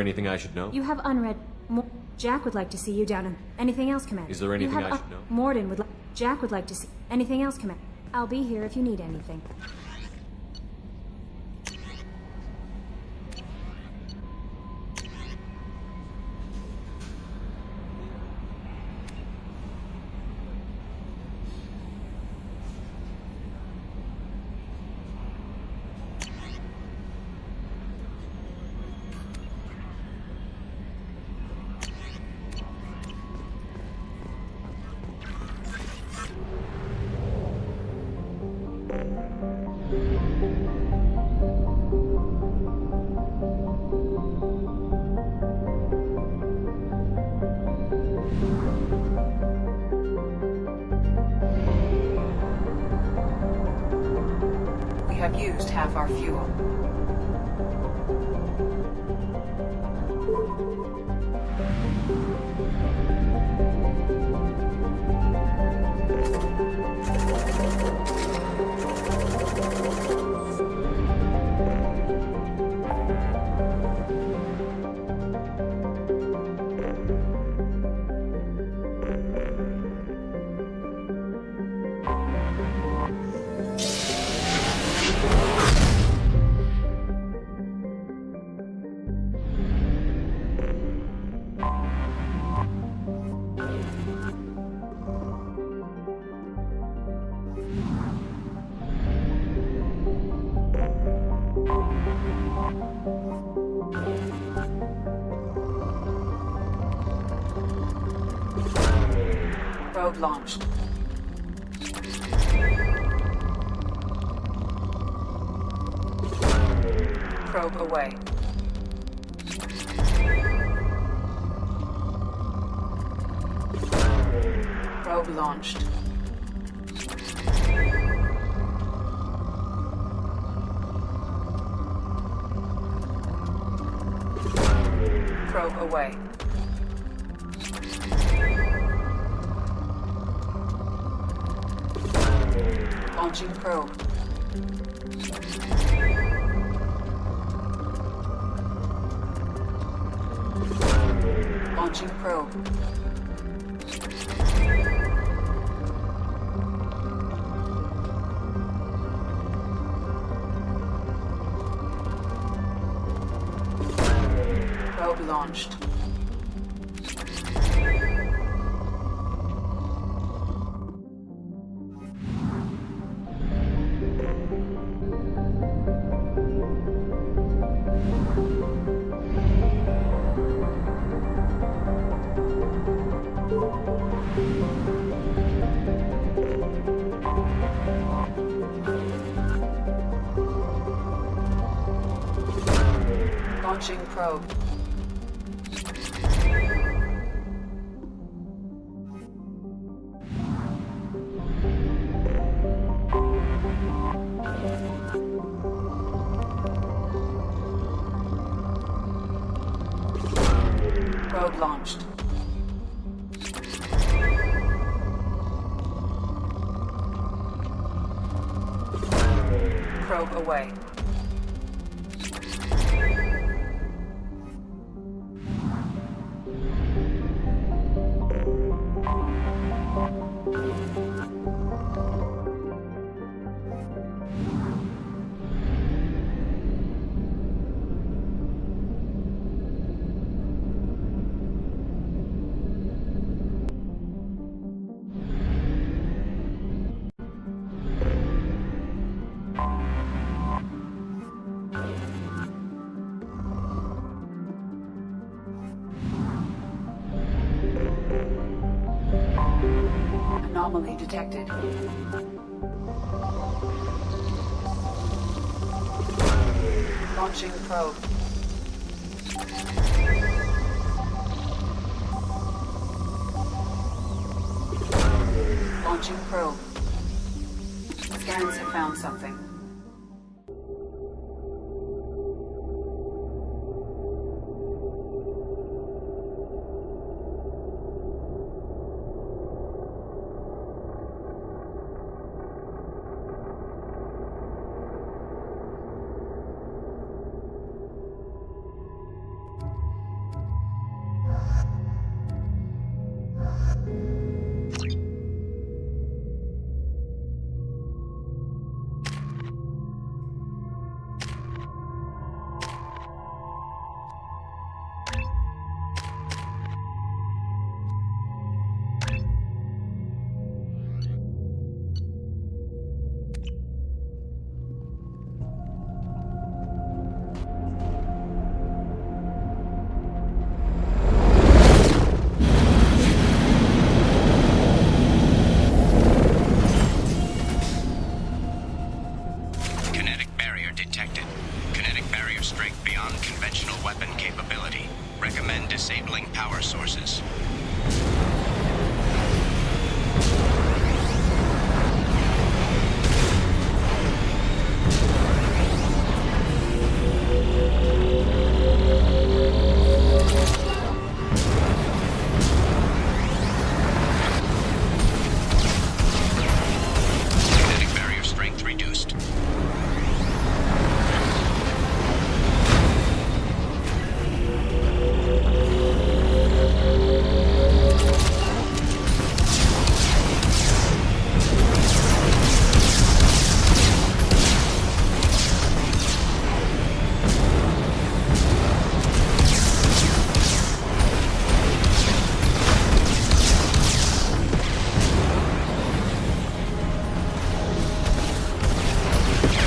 anything I should know? You have unread... Jack would like to see you down in... Anything else, Commander? Is there anything I should know? Morden would like... Jack would like to see... Anything else, Commander? I'll be here if you need anything. Used half our fuel. Probe launched. Probe away. Probe launched. Probe away. Launching probe. Launching probe. Probe launched. Launching probe. Probe launched. Probe away. Anomaly detected. Launching probe. Launching probe. Scans have found something. Disabling power sources. Kinetic barrier strength reduced.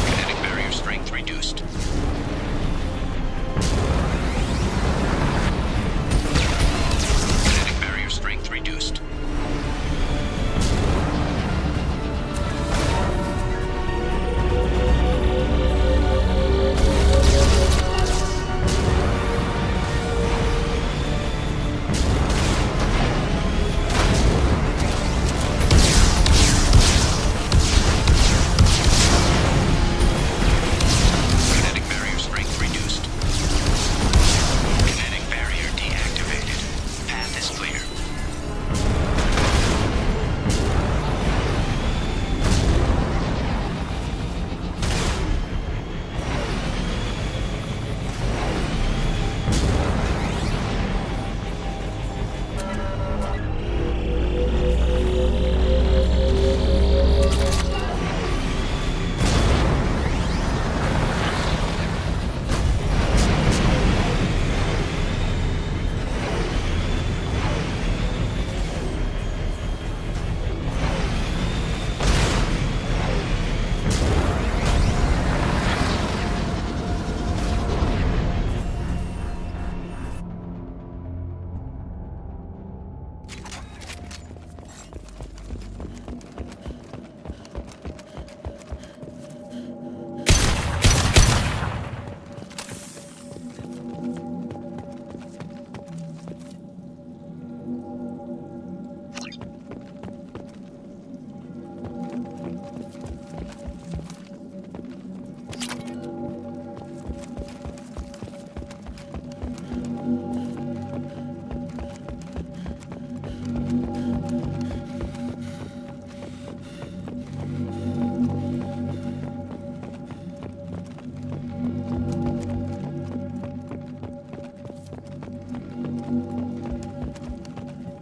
Kinetic barrier strength reduced. Kinetic barrier strength reduced. Kinetic barrier strength reduced. Kinetic barrier deactivated. Path is clear.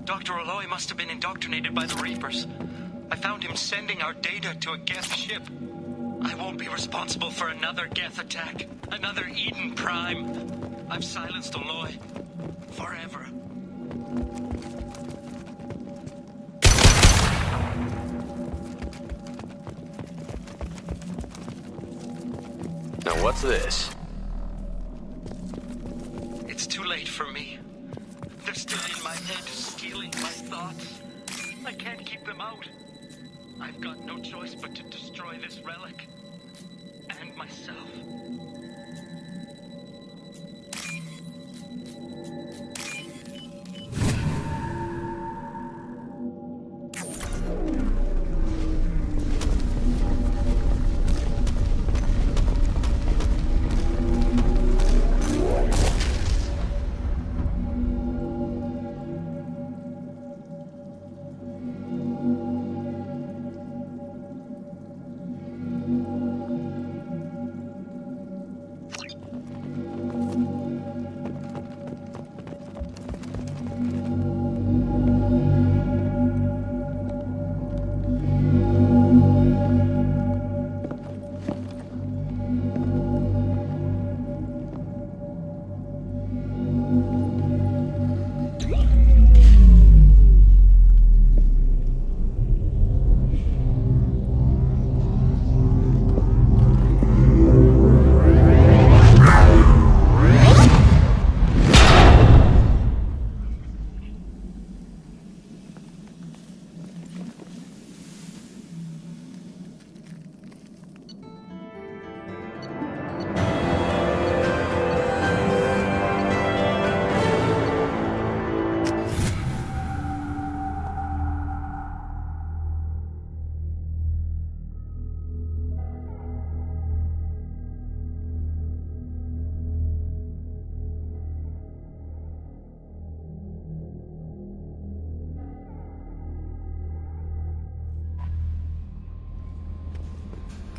Dr. Aloy must have been indoctrinated by the Reapers. I found him sending our data to a Geth ship. I won't be responsible for another Geth attack. Another Eden Prime. I've silenced Aloy. Forever. Now what's this? It's too late for me. They're still in my head, stealing my thoughts. I can't keep them out. I've got no choice but to destroy this relic. And myself.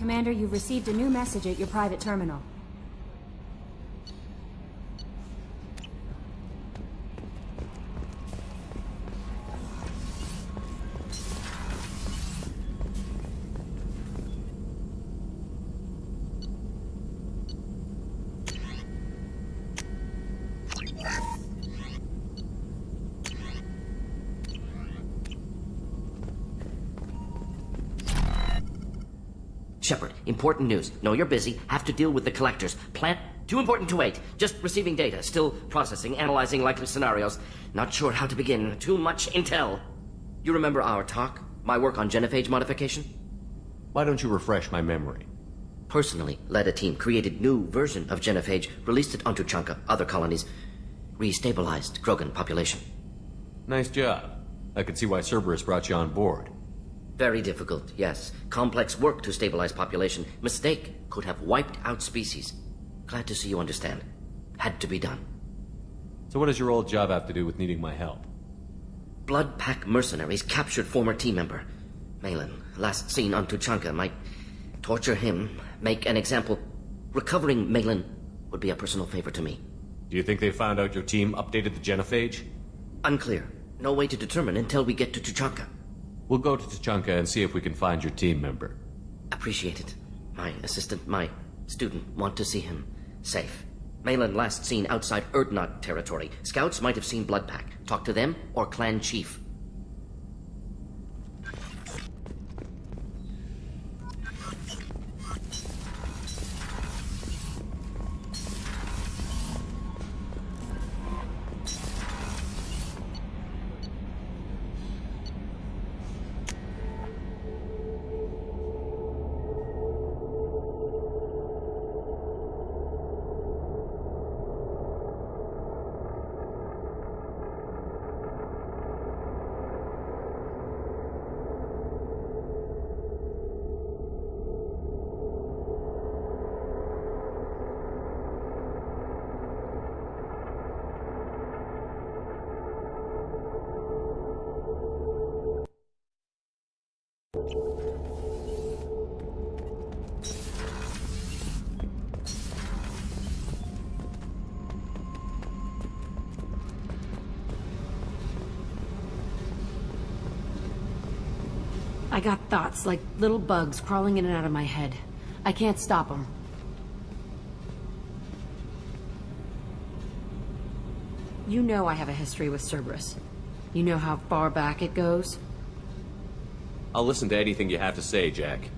Commander, you've received a new message at your private terminal. Shepard, important news. Know you're busy. Have to deal with the collectors. Plant... Too important to wait. Just receiving data. Still processing, analyzing likely scenarios. Not sure how to begin. Too much intel. You remember our talk? My work on genophage modification? Why don't you refresh my memory? Personally led a team, created new version of genophage, released it onto Chunka, other colonies. Restabilized Krogan population. Nice job. I can see why Cerberus brought you on board. Very difficult, yes. Complex work to stabilize population. Mistake could have wiped out species. Glad to see you understand. Had to be done. So what does your old job have to do with needing my help? Blood Pack mercenaries captured former team member. Malin, last seen on Tuchanka, might torture him, make an example. Recovering Malin would be a personal favor to me. Do you think they found out your team updated the genophage? Unclear. No way to determine until we get to Tuchanka. We'll go to Tuchanka and see if we can find your team member. Appreciate it. My assistant, my student, want to see him safe. Malin last seen outside Erdnot territory. Scouts might have seen Bloodpack. Talk to them or clan chief. I got thoughts like little bugs crawling in and out of my head. I can't stop them. You know I have a history with Cerberus. You know how far back it goes? I'll listen to anything you have to say, Jack.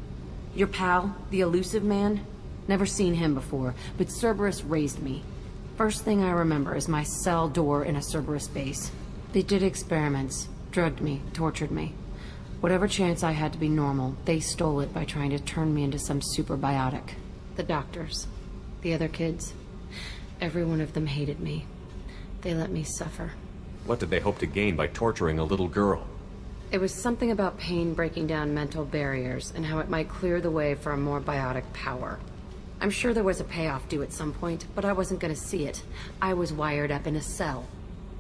Your pal, the elusive man? Never seen him before, but Cerberus raised me. First thing I remember is my cell door in a Cerberus base. They did experiments, drugged me, tortured me. Whatever chance I had to be normal, they stole it by trying to turn me into some super biotic. The doctors, the other kids, every one of them hated me. They let me suffer. What did they hope to gain by torturing a little girl? It was something about pain breaking down mental barriers and how it might clear the way for a more biotic power. I'm sure there was a payoff due at some point, but I wasn't gonna see it. I was wired up in a cell.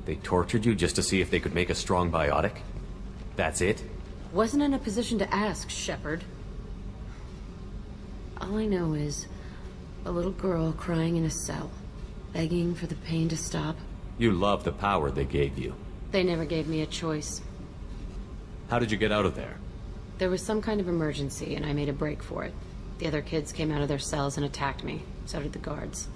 They tortured you just to see if they could make a strong biotic? That's it? Wasn't in a position to ask, Shepard. All I know is a little girl crying in a cell, begging for the pain to stop. You love the power they gave you. They never gave me a choice. How did you get out of there? There was some kind of emergency, and I made a break for it. The other kids came out of their cells and attacked me. So did the guards.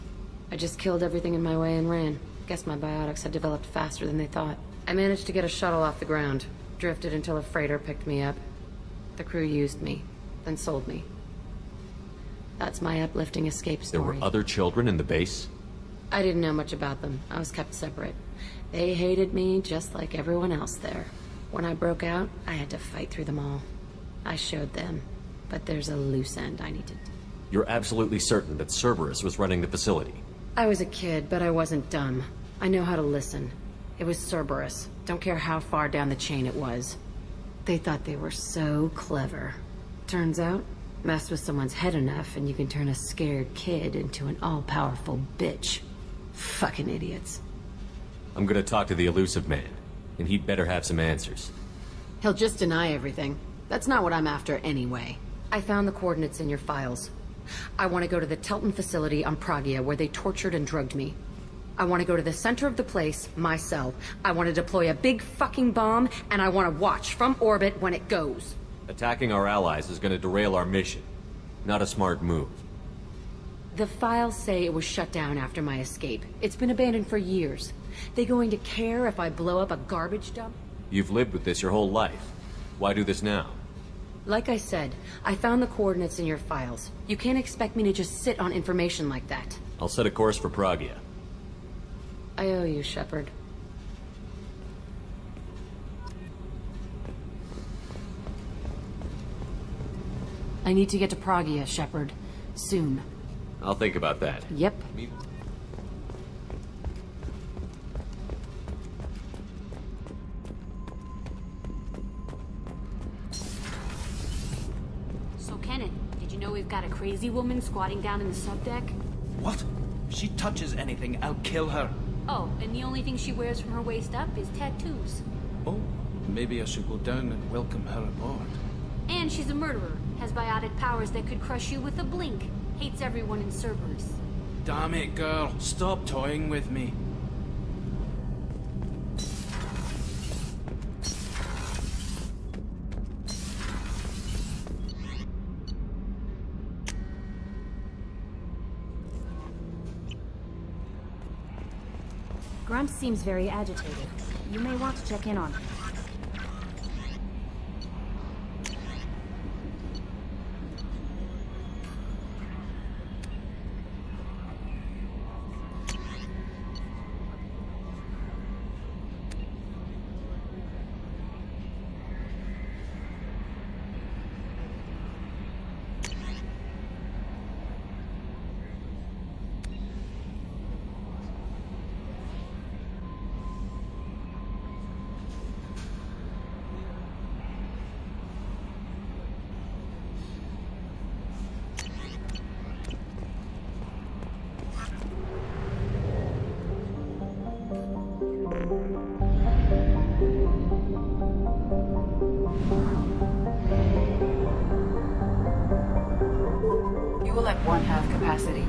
I just killed everything in my way and ran. Guess my biotics had developed faster than they thought. I managed to get a shuttle off the ground. Drifted until a freighter picked me up. The crew used me, then sold me. That's my uplifting escape story. There were other children in the base? I didn't know much about them. I was kept separate. They hated me just like everyone else there. When I broke out, I had to fight through them all. I showed them, but there's a loose end I needed. You're absolutely certain that Cerberus was running the facility? I was a kid, but I wasn't dumb. I know how to listen. It was Cerberus. Don't care how far down the chain it was. They thought they were so clever. Turns out, mess with someone's head enough and you can turn a scared kid into an all-powerful bitch. Fucking idiots. I'm gonna talk to the elusive man, and he'd better have some answers. He'll just deny everything. That's not what I'm after anyway. I found the coordinates in your files. I want to go to the Telton facility on Pragia where they tortured and drugged me. I want to go to the center of the place, my cell. I want to deploy a big fucking bomb, and I want to watch from orbit when it goes. Attacking our allies is going to derail our mission. Not a smart move. The files say it was shut down after my escape. It's been abandoned for years. They going to care if I blow up a garbage dump? You've lived with this your whole life. Why do this now? Like I said, I found the coordinates in your files. You can't expect me to just sit on information like that. I'll set a course for Pragia. I owe you, Shepard. I need to get to Pragia, Shepard. Soon. I'll think about that. Yep. So, Kenneth, did you know we've got a crazy woman squatting down in the subdeck? What? If she touches anything, I'll kill her. Oh, and the only thing she wears from her waist up is tattoos. Oh, maybe I should go down and welcome her aboard. And she's a murderer, has biotic powers that could crush you with a blink, hates everyone in Cerberus. Damn it, girl. Stop toying with me. Grunt seems very agitated. You may want to check in on her. Fuel at 1/2 capacity.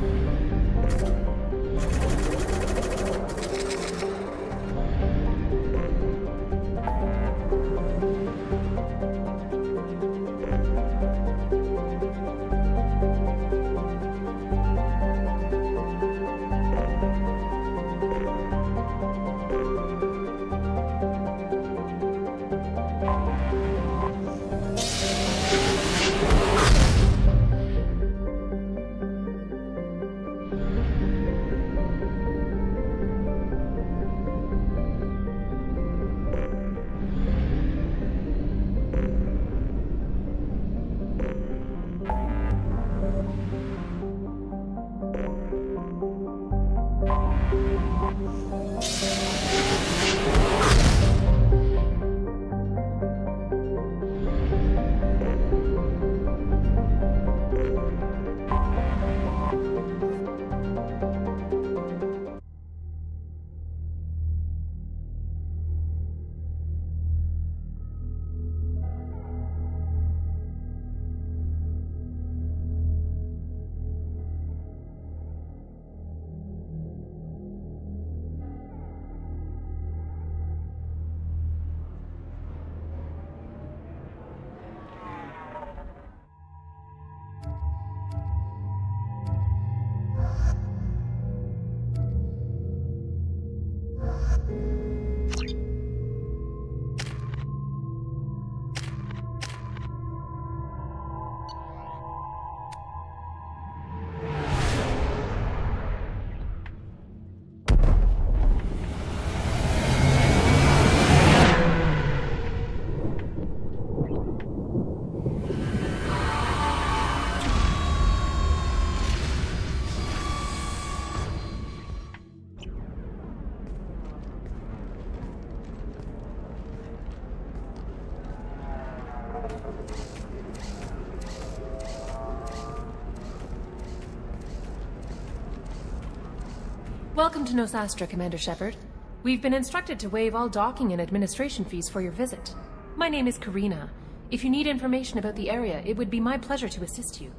Welcome to Nosastra, Commander Shepard. We've been instructed to waive all docking and administration fees for your visit. My name is Karina. If you need information about the area, it would be my pleasure to assist you.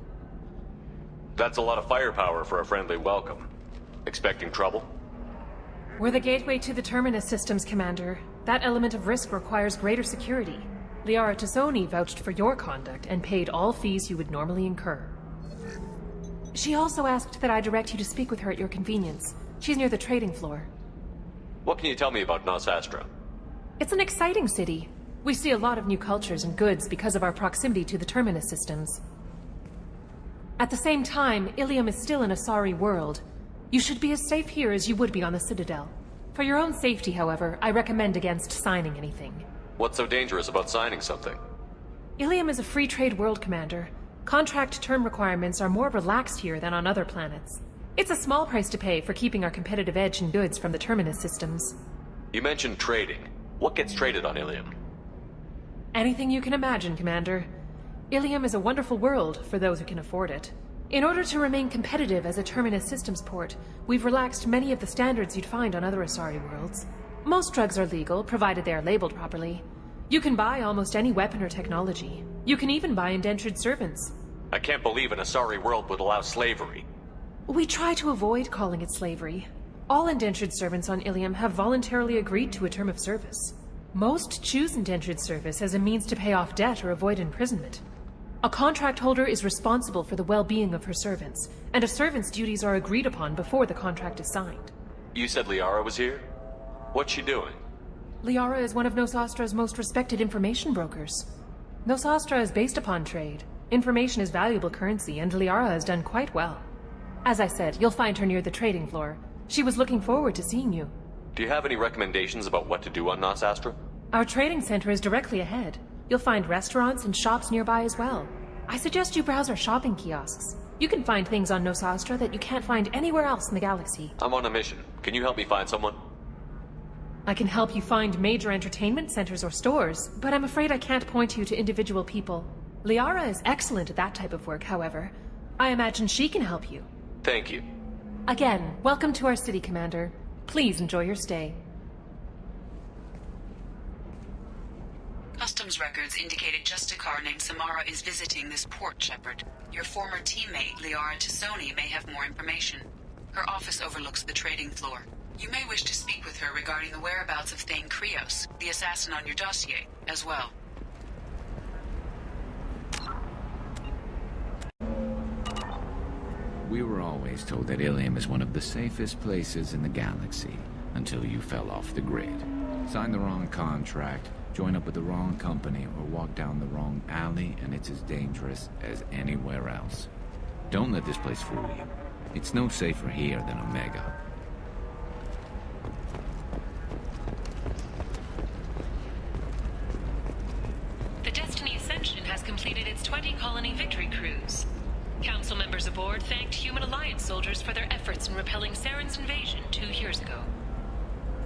That's a lot of firepower for a friendly welcome. Expecting trouble? We're the gateway to the Terminus systems, Commander. That element of risk requires greater security. Liara Tassoni vouched for your conduct and paid all fees you would normally incur. She also asked that I direct you to speak with her at your convenience. She's near the trading floor. What can you tell me about Nos Astra? It's an exciting city. We see a lot of new cultures and goods because of our proximity to the Terminus systems. At the same time, Ilium is still an Asari world. You should be as safe here as you would be on the Citadel. For your own safety, however, I recommend against signing anything. What's so dangerous about signing something? Ilium is a free trade world, Commander. Contract term requirements are more relaxed here than on other planets. It's a small price to pay for keeping our competitive edge in goods from the Terminus systems. You mentioned trading. What gets traded on Ilium? Anything you can imagine, Commander. Ilium is a wonderful world for those who can afford it. In order to remain competitive as a Terminus systems port, we've relaxed many of the standards you'd find on other Asari worlds. Most drugs are legal, provided they are labeled properly. You can buy almost any weapon or technology. You can even buy indentured servants. I can't believe an Asari world would allow slavery. We try to avoid calling it slavery. All indentured servants on Ilium have voluntarily agreed to a term of service. Most choose indentured service as a means to pay off debt or avoid imprisonment. A contract holder is responsible for the well-being of her servants, and a servant's duties are agreed upon before the contract is signed. You said Liara was here? What's she doing? Liara is one of Nos Astra's most respected information brokers. Nos Astra is based upon trade. Information is valuable currency, and Liara has done quite well. As I said, you'll find her near the trading floor. She was looking forward to seeing you. Do you have any recommendations about what to do on Nos Astra? Our trading center is directly ahead. You'll find restaurants and shops nearby as well. I suggest you browse our shopping kiosks. You can find things on Nos Astra that you can't find anywhere else in the galaxy. I'm on a mission. Can you help me find someone? I can help you find major entertainment centers or stores, but I'm afraid I can't point you to individual people. Liara is excellent at that type of work, however. I imagine she can help you. Thank you. Again, welcome to our city, Commander. Please enjoy your stay. Customs records indicated just a car named Samara is visiting this port, Shepard. Your former teammate, Liara Tassoni, may have more information. Her office overlooks the trading floor. You may wish to speak with her regarding the whereabouts of Thane Krios, the assassin on your dossier, as well. We were always told that Ilium is one of the safest places in the galaxy, until you fell off the grid. Signed the wrong contract, join up with the wrong company, or walk down the wrong alley, and it's as dangerous as anywhere else. Don't let this place fool you. It's no safer here than Omega. The Destiny Ascension has completed its 20-colony victory cruise. Council members aboard thanked Human Alliance soldiers for their efforts in repelling Saren's invasion 2 years ago.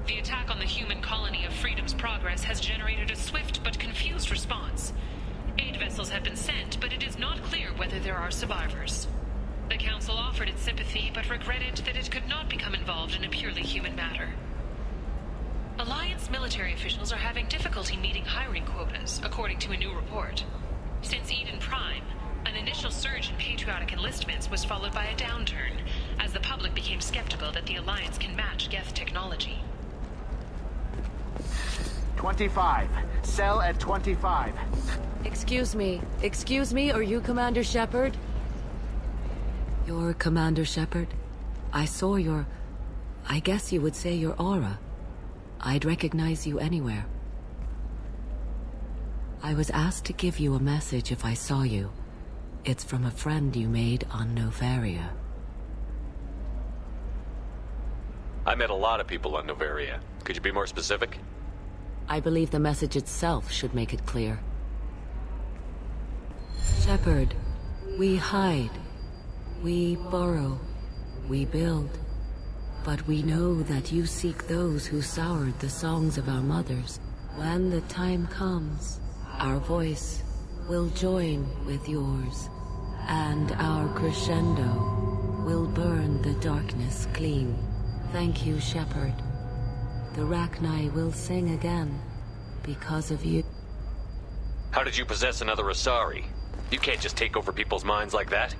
The attack on the human colony of Freedom's Progress has generated a swift but confused response. Aid vessels have been sent, but it is not clear whether there are survivors. The Council offered its sympathy, but regretted that it could not become involved in a purely human matter. Alliance military officials are having difficulty meeting hiring quotas, according to a new report. Since Eden Prime, an initial surge in patriotic enlistments was followed by a downturn, as the public became skeptical that the Alliance can match Geth technology. 25. Cell at 25. Excuse me, are you Commander Shepard? You're Commander Shepard? I saw your... I guess you would say your aura. I'd recognize you anywhere. I was asked to give you a message if I saw you. It's from a friend you made on Novaria. I met a lot of people on Novaria. Could you be more specific? I believe the message itself should make it clear. Shepard, we hide. We borrow. We build. But we know that you seek those who soured the songs of our mothers. When the time comes, our voice will join with yours, and our crescendo will burn the darkness clean. Thank you, Shepard. The Rachni will sing again because of you. How did you possess another Asari? You can't just take over people's minds like that.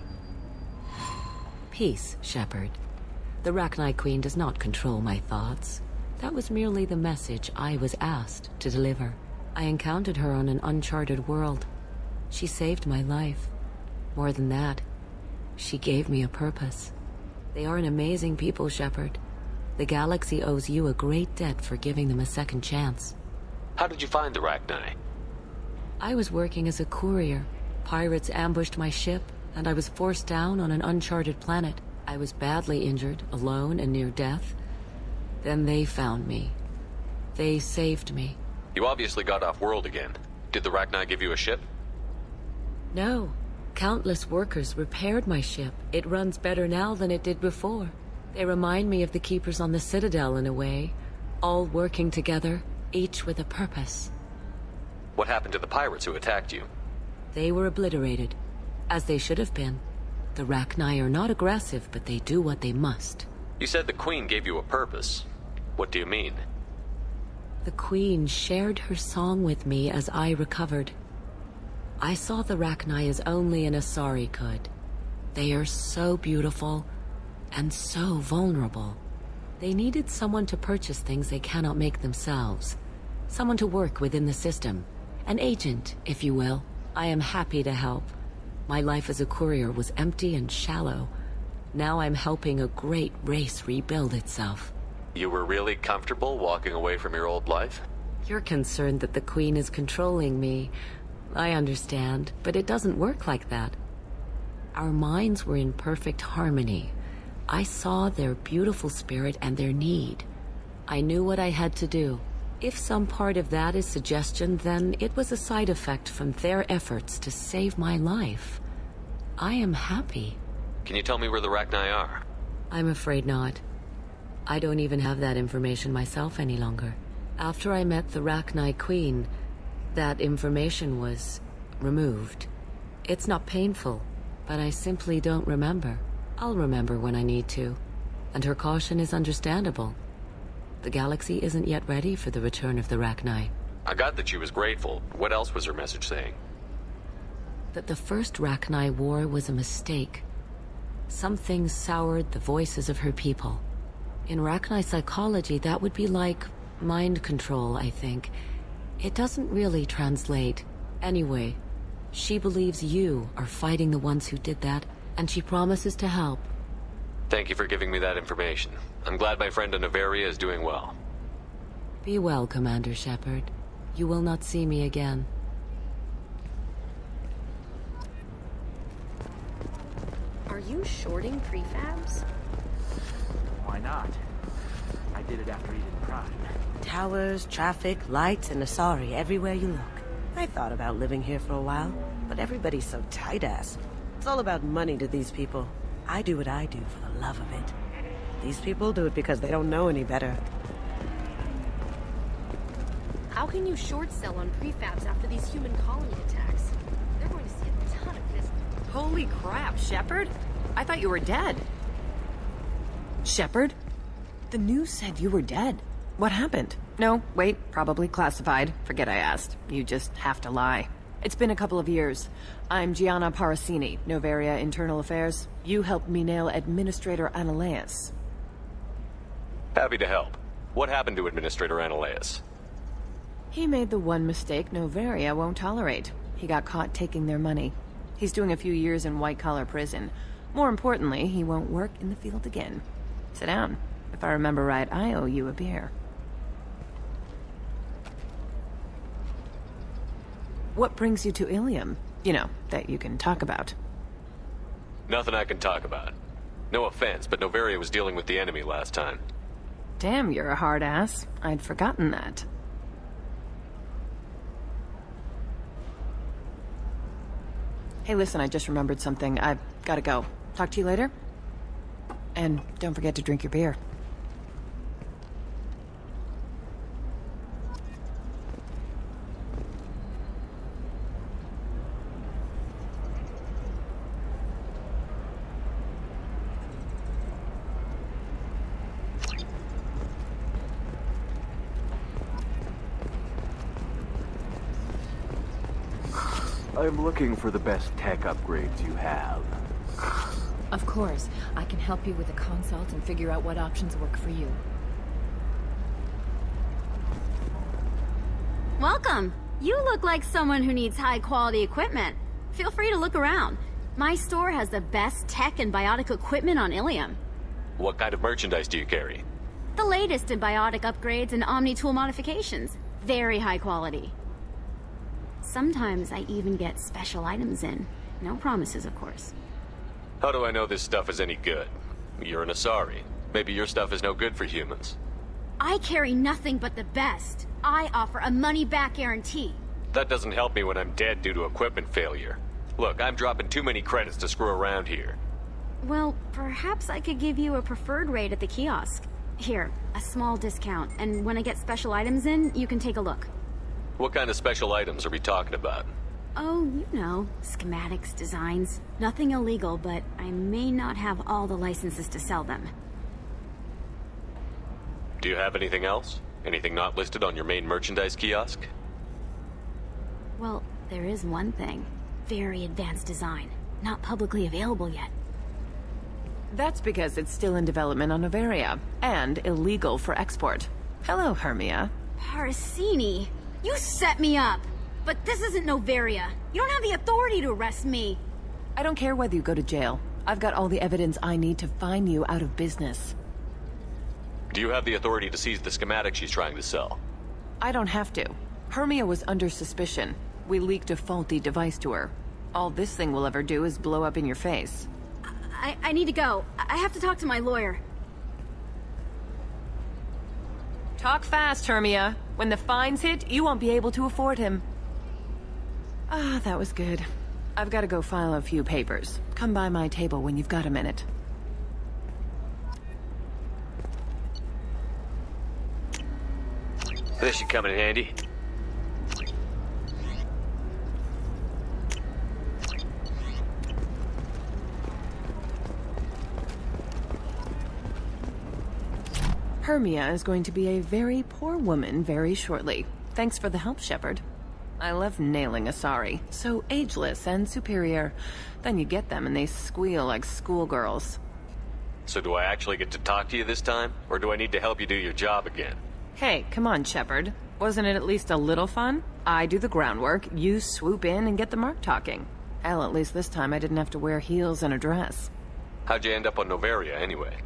Peace, Shepard. The Rachni Queen does not control my thoughts. That was merely the message I was asked to deliver. I encountered her on an uncharted world. She saved my life. More than that, she gave me a purpose. They are an amazing people, Shepard. The galaxy owes you a great debt for giving them a second chance. How did you find the Rachni? I was working as a courier. Pirates ambushed my ship, and I was forced down on an uncharted planet. I was badly injured, alone and near death. Then they found me. They saved me. You obviously got off world again. Did the Rachni give you a ship? No. Countless workers repaired my ship. It runs better now than it did before. They remind me of the Keepers on the Citadel in a way. All working together, each with a purpose. What happened to the pirates who attacked you? They were obliterated, as they should have been. The Rachni are not aggressive, but they do what they must. You said the Queen gave you a purpose. What do you mean? The Queen shared her song with me as I recovered. I saw the Rachni as only an Asari could. They are so beautiful, and so vulnerable. They needed someone to purchase things they cannot make themselves. Someone to work within the system. An agent, if you will. I am happy to help. My life as a courier was empty and shallow. Now I'm helping a great race rebuild itself. You were really comfortable walking away from your old life? You're concerned that the Queen is controlling me. I understand, but it doesn't work like that. Our minds were in perfect harmony. I saw their beautiful spirit and their need. I knew what I had to do. If some part of that is suggestion, then it was a side effect from their efforts to save my life. I am happy. Can you tell me where the Rachni are? I'm afraid not. I don't even have that information myself any longer. After I met the Rachni Queen, that information was removed. It's not painful, but I simply don't remember. I'll remember when I need to, and her caution is understandable. The galaxy isn't yet ready for the return of the Rachni. I got that she was grateful. What else was her message saying? That the first Rachni war was a mistake. Something soured the voices of her people. In Rachni psychology, that would be like mind control, I think. It doesn't really translate. Anyway, she believes you are fighting the ones who did that, and she promises to help. Thank you for giving me that information. I'm glad my friend in Noveria is doing well. Be well, Commander Shepard. You will not see me again. Are you shorting prefabs? Why not? I did it after Eden Prime. Towers, traffic, lights, and Asari everywhere you look. I thought about living here for a while, but everybody's so tight-ass. It's all about money to these people. I do what I do for the love of it. These people do it because they don't know any better. How can you short sell on prefabs after these human colony attacks? They're going to see a ton of this. Holy crap, Shepard? I thought you were dead. Shepard? The news said you were dead. What happened? No, wait, probably classified. Forget I asked. You just have to lie. It's been a couple of years. I'm Gianna Parasini, Noveria Internal Affairs. You helped me nail Administrator Analaeus. Happy to help. What happened to Administrator Analaeus? He made the one mistake Noveria won't tolerate. He got caught taking their money. He's doing a few years in white-collar prison. More importantly, he won't work in the field again. Sit down. If I remember right, I owe you a beer. What brings you to Ilum? You know, that you can talk about. Nothing I can talk about. No offense, but Noveria was dealing with the enemy last time. Damn, you're a hard ass. I'd forgotten that. Hey, listen, I just remembered something. I've gotta go. Talk to you later? And don't forget to drink your beer. I'm looking for the best tech upgrades you have. Of course. I can help you with a consult and figure out what options work for you. Welcome. You look like someone who needs high-quality equipment. Feel free to look around. My store has the best tech and biotic equipment on Ilum. What kind of merchandise do you carry? The latest in biotic upgrades and omni-tool modifications. Very high quality. Sometimes I even get special items in. No promises, of course. How do I know this stuff is any good? You're an Asari. Maybe your stuff is no good for humans. I carry nothing but the best. I offer a money-back guarantee. That doesn't help me when I'm dead due to equipment failure. Look, I'm dropping too many credits to screw around here. Well, perhaps I could give you a preferred rate at the kiosk. Here, a small discount, and when I get special items in, you can take a look. What kind of special items are we talking about? Oh, you know, schematics, designs. Nothing illegal, but I may not have all the licenses to sell them. Do you have anything else? Anything not listed on your main merchandise kiosk? Well, there is one thing. Very advanced design. Not publicly available yet. That's because it's still in development on Noveria, and illegal for export. Hello, Hermia. Parsini, you set me up! But this isn't Noveria. You don't have the authority to arrest me. I don't care whether you go to jail. I've got all the evidence I need to fine you out of business. Do you have the authority to seize the schematic she's trying to sell? I don't have to. Hermia was under suspicion. We leaked a faulty device to her. All this thing will ever do is blow up in your face. I need to go. I have to talk to my lawyer. Talk fast, Hermia. When the fines hit, you won't be able to afford him. Ah, that was good. I've got to go file a few papers. Come by my table when you've got a minute. This should come in handy. Hermia is going to be a very poor woman very shortly. Thanks for the help, Shepard. I love nailing Asari. So ageless and superior. Then you get them and they squeal like schoolgirls. So do I actually get to talk to you this time? Or do I need to help you do your job again? Hey, come on, Shepard. Wasn't it at least a little fun? I do the groundwork, you swoop in and get the mark talking. Hell, at least this time I didn't have to wear heels and a dress. How'd you end up on Noveria, anyway?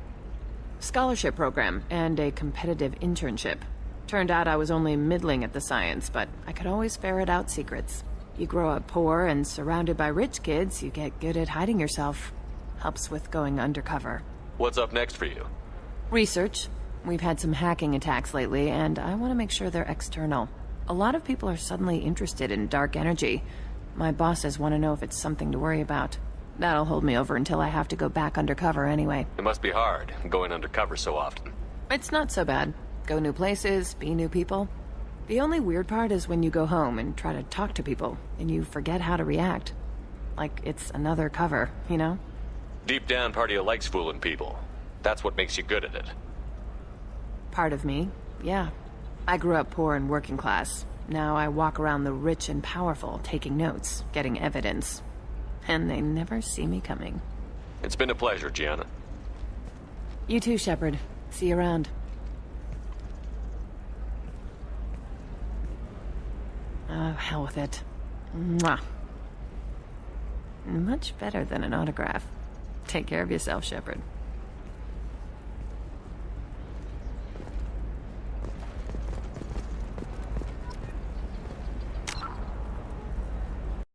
Scholarship program and a competitive internship. Turned out I was only middling at the science, but I could always ferret out secrets. You grow up poor and surrounded by rich kids, you get good at hiding yourself. Helps with going undercover. What's up next for you? Research. We've had some hacking attacks lately, and I want to make sure they're external. A lot of people are suddenly interested in dark energy. My bosses want to know if it's something to worry about. That'll hold me over until I have to go back undercover anyway. It must be hard, going undercover so often. It's not so bad. Go new places, be new people. The only weird part is when you go home and try to talk to people, and you forget how to react. Like it's another cover, you know? Deep down, part of you likes fooling people. That's what makes you good at it. Part of me, yeah. I grew up poor and working class. Now I walk around the rich and powerful, taking notes, getting evidence. And they never see me coming. It's been a pleasure, Gianna. You too, Shepard. See you around. Oh, hell with it. Mwah. Much better than an autograph. Take care of yourself, Shepard.